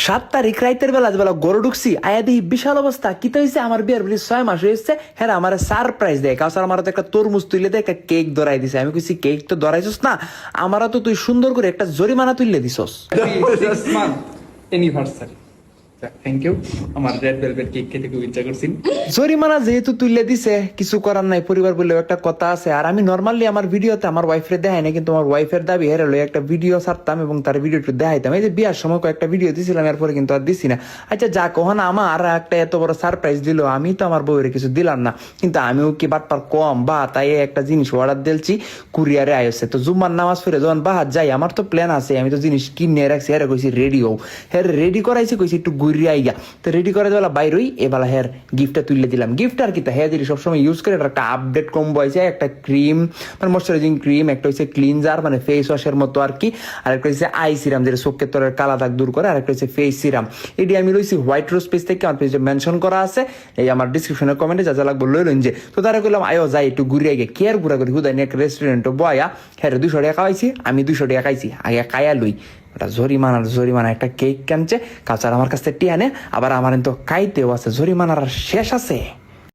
7 তারিখ রাইতের বেলা গরু ঢুকছি আয়া দেখি বিশাল অবস্থা কি তো হয়েছে আমার বিয়ার বলি 6 মাস হয়েছে হ্যাঁ আমার সারপ্রাইজ দেয় কাউসার আমার একটা তরমুজ তুলে দেয় একটা কেক ধরাই দিছে আমি কইছি কেক তো ধরাইছস না আমারা তো তুই সুন্দর করে একটা জরিমানা তুললে দিছস 6 month anniversary. থ্যাংক ইউ আমার রেড ভেলভেট কেক খেতে খুব ইচ্ছা করছিল। জরিমানা যেহেতু তুললে দিছে কিছু করার নাই পরিবার বলেও একটা কথা আছে আর আমি নর্মালি আমার ভিডিওতে আমার ওয়াইফের দেখাই না কিন্তু আমার ওয়াইফের দাবি হেরে লই একটা ভিডিও ছাড়তাম এবং তার ভিডিওটা দেখাইতাম এই যে বিয়ার সময় কয়েকটা ভিডিও দিছিলাম এরপরে কিন্তু আর দিছি না আচ্ছা যা কখন আমার একটা এত বড় সারপ্রাইজ দিল আমি তো আমার বউয়ের কিছু দিলাম না কিন্তু আমিও কি বাটপার কম বা তাই একটা জিনিস অর্ডার দিলছি কুরিয়ারে আইছে তো জুম্মার নামাজ পড়ে যখন বাহাত যাই আমার তো প্ল্যান আছে আমি তো জিনিস কিনে রাখছি হ্যাঁ কইছি রেডি হও হ্যাঁ রেডি করাইছি কইছি একটু ঘুরিয়ে আইগা তো রেডি করে দেওয়া বাইরই এবেলা হ্যাঁ গিফটটা তুলে দিলাম গিফট আর কি তা হ্যাঁ দিদি সবসময় ইউজ করে একটা আপডেট কম্বো আছে একটা ক্রিম মানে ময়শ্চারাইজিং ক্রিম একটা হচ্ছে ক্লিনজার মানে ফেস ওয়াশের মতো আর কি আর একটা হচ্ছে আই সিরাম যেটা চোখের তরের কালা দাগ দূর করে আর একটা হচ্ছে ফেস সিরাম এটি আমি লইছি হোয়াইট রোজ পেজ থেকে আমার পেজে মেনশন করা আছে এই আমার ডিসক্রিপশনের কমেন্টে যা যা লাগবে লইলেন যে তো তারা কইলাম আয়ো যাই একটু ঘুরিয়ে গিয়ে কেয়ার ঘুরা করি হুদাই এক রেস্টুরেন্টে বয়া হ্যাঁ 200 টাকা খাওয়াইছি আমি 200 টাকা খাইছি আগে কায়া লই ওটা জরিমানা একটা কেক কানছে কালচার আমার কাছে টিয়ানে আবার আমার তো কাইতেও আছে জরিমানার শেষ আছে।